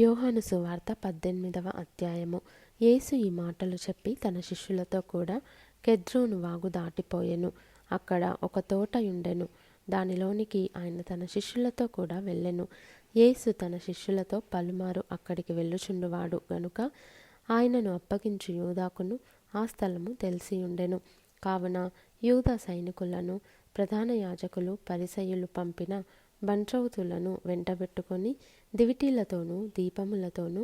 యోహాను సువార్త 18వ అధ్యాయము. యేసు ఈ మాటలు చెప్పి తన శిష్యులతో కూడా కెద్రోను వాగు దాటిపోయెను. అక్కడ ఒక తోటయుండెను. దానిలోనికి ఆయన తన శిష్యులతో కూడా వెళ్ళెను. యేసు తన శిష్యులతో పలుమారు అక్కడికి వెళ్ళుచుండువాడు గనుక ఆయనను అప్పగించు యూదాకును ఆ స్థలము తెలిసియుండెను. కావున యూదా సైనికులను ప్రధాన యాజకులు పరిసయ్యులు పంపిన బంట్రౌతులను వెంటబెట్టుకొని దివిటీలతోనూ దీపములతోనూ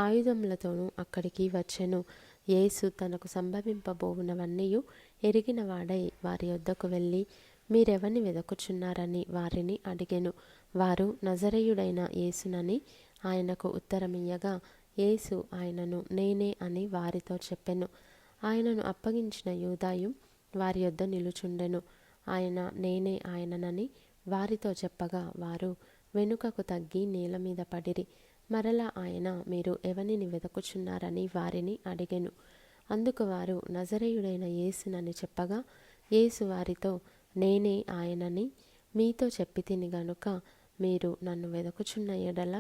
ఆయుధములతోనూ అక్కడికి వచ్చెను. యేసు తనకు సంభవింపబోవునవన్నీయు ఎరిగిన వాడై వారి యొద్దకు వెళ్ళి, మీరెవని వెదకుచున్నారని వారిని అడిగెను. వారు నజరేయుడైన యేసునని ఆయనకు ఉత్తరమియ్యగా, యేసు ఆయనను నేనే అని వారితో చెప్పెను. ఆయనను అప్పగించిన యూదాయు వారి యొద్ద నిలుచుండెను. ఆయన నేనే ఆయననని వారితో చెప్పగా వారు వెనుకకు తగ్గి నేల మీద పడిరి. మరలా ఆయన, మీరు ఎవనిని వెదకుచున్నారని వారిని అడిగెను. అందుకు వారు నజరేయుడైన యేసునని చెప్పగా, యేసు వారితో, నేనే ఆయనని మీతో చెప్పితిని గనుక మీరు నన్ను వెదకుచున్న ఎడల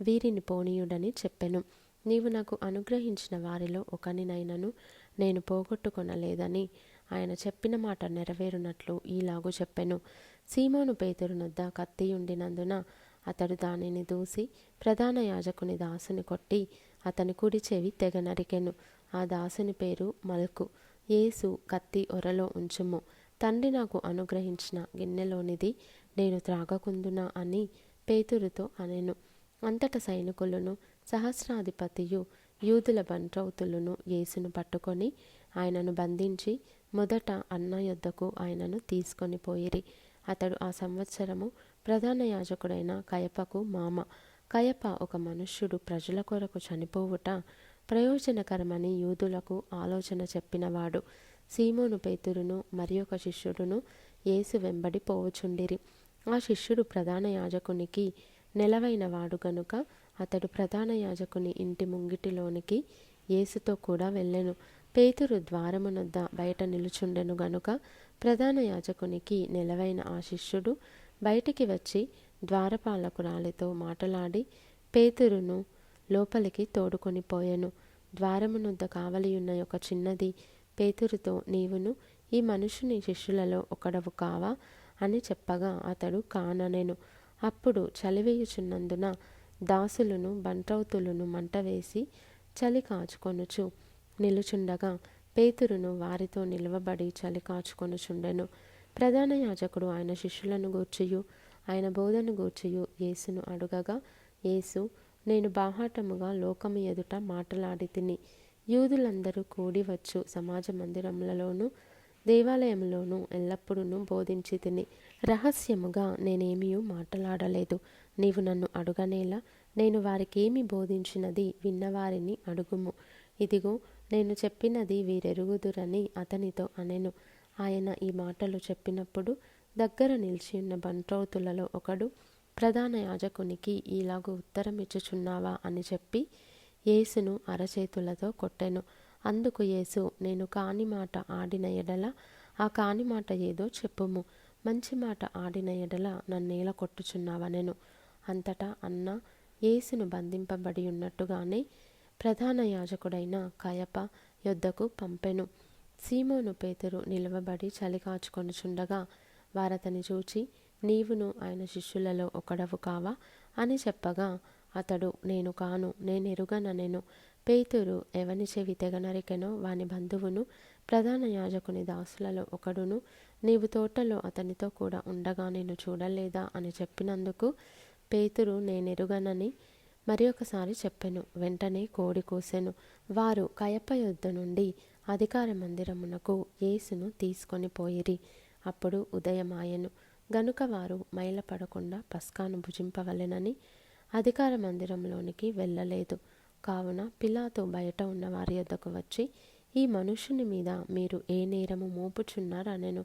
వీరిని పోనీయుడని చెప్పెను. నీవు నాకు అనుగ్రహించిన వారిలో ఒకనినైనను నేను పోగొట్టుకొనలేదని ఆయన చెప్పిన మాట నెరవేరునట్లు ఈలాగు చెప్పెను. సీమోను పేతురునొద్ద కత్తియుండినందున అతడు దానిని దూసి ప్రధాన యాజకుని దాసుని కొట్టి అతని కుడి చెవి తెగ నరికెను. ఆ దాసుని పేరు మల్కు. యేసు, కత్తి ఒరలో ఉంచుము, తండ్రి నాకు అనుగ్రహించిన గిన్నెలోనిది నేను త్రాగకుందునా అని పేతురుతో అనెను. అంతట సైనికులను సహస్రాధిపతియు యూదుల బంట్రౌతులను యేసును పట్టుకొని ఆయనను బంధించి మొదట అన్న యొద్దకు ఆయనను తీసుకొని పోయిరి. అతడు ఆ సంవత్సరము ప్రధాన యాజకుడైన కయపకు మామ. కయప ఒక మనుష్యుడు ప్రజల కొరకు చనిపోవుట ప్రయోజనకరమని యూదులకు ఆలోచన చెప్పినవాడు. సీమోను పేతురును మరి ఒక శిష్యుడును యేసు వెంబడి పోవుచుండిరి. ఆ శిష్యుడు ప్రధాన యాజకునికి నెలవైన వాడు గనుక అతడు ప్రధాన యాజకుని ఇంటి ముంగిటిలోనికి యేసుతో కూడా వెళ్ళెను. పేతురు ద్వారమునొద్ద బయట నిలుచుండెను గనుక ప్రధాన యాజకునికి నెలవైన ఆ శిష్యుడు బయటికి వచ్చి ద్వారపాలకురాలితో మాటలాడి పేతురును లోపలికి తోడుకొని పోయెను. ద్వారమునొద్ద కావలియున్న ఒక చిన్నది పేతురుతో, నీవును ఈ మనుషుని శిష్యులలో ఒకడవు కావా అని చెప్పగా అతడు కాననెను. అప్పుడు చలివేయుచున్నందున దాసులను బంట్రౌతులను మంట వేసి చలి కాచుకొనుచు నిలుచుండగా పేతురును వారితో నిలువబడి చలి కాచుకొనుచుండెను. ప్రధాన యాజకుడు ఆయన శిష్యులను గూర్చియు ఆయన బోధను గూర్చియు యేసును అడుగగా, యేసు, నేను బాహాటముగా లోకము ఎదుట మాటలాడి తిని, యూదులందరూ కూడి వచ్చు సమాజ మందిరములలోనూ దేవాలయములోనూ ఎల్లప్పుడూ బోధించి తిని, రహస్యముగా నేనేమియూ మాటలాడలేదు. నీవు నన్ను అడుగనేలా? నేను వారికేమి బోధించినది విన్నవారిని అడుగుము. ఇదిగో, నేను చెప్పినది వీరెరుగుదురని అతనితో అనెను. ఆయన ఈ మాటలు చెప్పినప్పుడు దగ్గర నిలిచియున్న బంట్రౌతులలో ఒకడు, ప్రధాన యాజకునికి ఈలాగు ఉత్తరం ఇచ్చుచున్నావా అని చెప్పి యేసును అరచేతులతో కొట్టెను. అందుకు యేసు, నేను కాని మాట ఆడిన ఎడల ఆ కాని మాట ఏదో చెప్పుము. మంచి మాట ఆడిన ఎడల నన్నేల కొట్టుచున్నావనెను. అంతటా అన్న యేసును బంధింపబడి ఉన్నట్టుగానే ప్రధాన యాజకుడైన కయప యొద్దకు పంపెను. సీమోను పేతురు నిలువబడి చలి కాచుకొనుచుండగా వారతని చూచి, నీవును ఆయన శిష్యులలో ఒకడవు కావా అని చెప్పగా అతడు, నేను కాను, నేనెరుగననెను. పేతురు ఎవని చెవి తెగ నరికెనో వాని బంధువును ప్రధాన యాజకుని దాసులలో ఒకడును, నీవు తోటలో అతనితో కూడా ఉండగా నేను చూడలేదా అని చెప్పినందుకు పేతురు నేనెరుగనని మరి ఒకసారి చెప్పెను. వెంటనే కోడి కూసెను. వారు కయప యొద్ద నుండి అధికార మందిరమునకు యేసును తీసుకొని పోయిరి. అప్పుడు ఉదయమాయెను గనుక వారు మైలపడకుండా పస్కాను భుజింపవలెనని అధికార మందిరంలోనికి వెళ్ళలేదు. కావున పిలాతు బయట ఉన్న వారి యొద్దకు వచ్చి, ఈ మనుష్యుని మీద మీరు ఏ నేరము మోపుచున్నారనెను.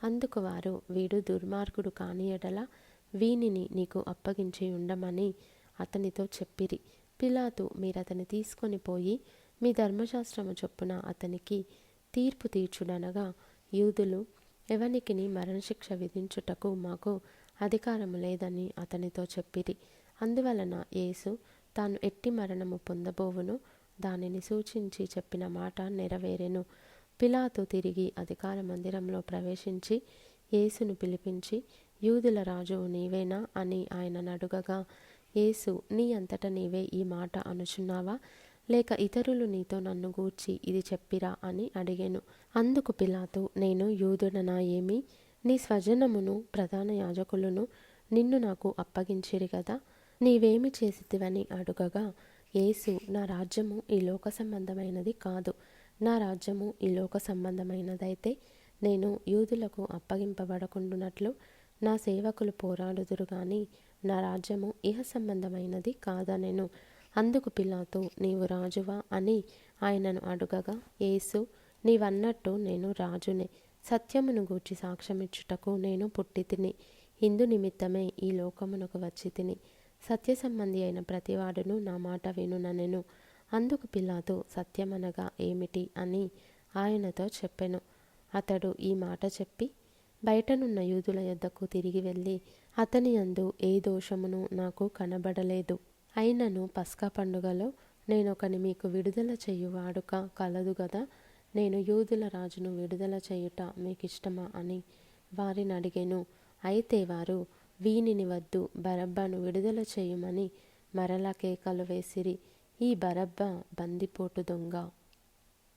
అందుకు వారు, వీడు దుర్మార్గుడు కాని ఎడల వీనిని నీకు అప్పగించి ఉండమని అతనితో చెప్పిరి. పిలాతు, మీరతని తీసుకొని పోయి మీ ధర్మశాస్త్రము చొప్పున అతనికి తీర్పు తీర్చుడనగా, యూదులు ఎవనికిని మరణశిక్ష విధించుటకు మాకు అధికారము లేదని అతనితో చెప్పిరి. అందువలన యేసు తాను ఎట్టి మరణము పొందబోవును దానిని సూచించి చెప్పిన మాట నెరవేరెను. పిలాతు తిరిగి అధికార మందిరంలో ప్రవేశించి యేసును పిలిపించి, యూదుల రాజువు నీవేనా అని ఆయనను అడుగగా, యేసు, నీ అంతట నీవే ఈ మాట అనుచున్నావా, లేక ఇతరులు నీతో నన్ను గూర్చి ఇది చెప్పిరా అని అడిగెను. అందుకు పిలాతు, నేను యూదుడనా ఏమి? నీ స్వజనమును ప్రధాన యాజకులను నిన్ను నాకు అప్పగించిరి కదా, నీవేమి చేసితివని అడుగగా, యేసు, నా రాజ్యము ఈ లోక సంబంధమైనది కాదు. నా రాజ్యము ఈ లోక సంబంధమైనదైతే నేను యూదులకు అప్పగింపబడకుండునట్లు నా సేవకులు పోరాడుదురు గాని నా రాజ్యము ఇహ సంబంధమైనది కాదనెను. అందుకు పిలాతు, నీవు రాజువా అని ఆయనను అడుగగా, యేసు, నీవన్నట్టు నేను రాజునే. సత్యమును గూర్చి సాక్ష్యమిచ్చుటకు నేను పుట్టి తిని, ఇందు నిమిత్తమే ఈ లోకమునకు వచ్చి తిని. సత్య సంబంధి అయిన ప్రతివాడును నా మాట వినుననెను. అందుకు పిలాతు, సత్యమనగా ఏమిటి అని ఆయనతో చెప్పెను. అతడు ఈ మాట చెప్పి బయటనున్న యూదుల యొద్దకు తిరిగి వెళ్ళి, అతని యందు ఏ దోషమును నాకు కనబడలేదు. అయినను పస్కా పండుగలో నేనొకని మీకు విడుదల చేయు వాడుక కలదు గదా, నేను యూదుల రాజును విడుదల చేయుట మీకిష్టమా అని వారిని అడిగెను. అయితే వారు, వీనిని వద్దు, బరబ్బను విడుదల చేయుమని మరలా కేకలు వేసిరి. ఈ బరబ్బ బందిపోటు దొంగ.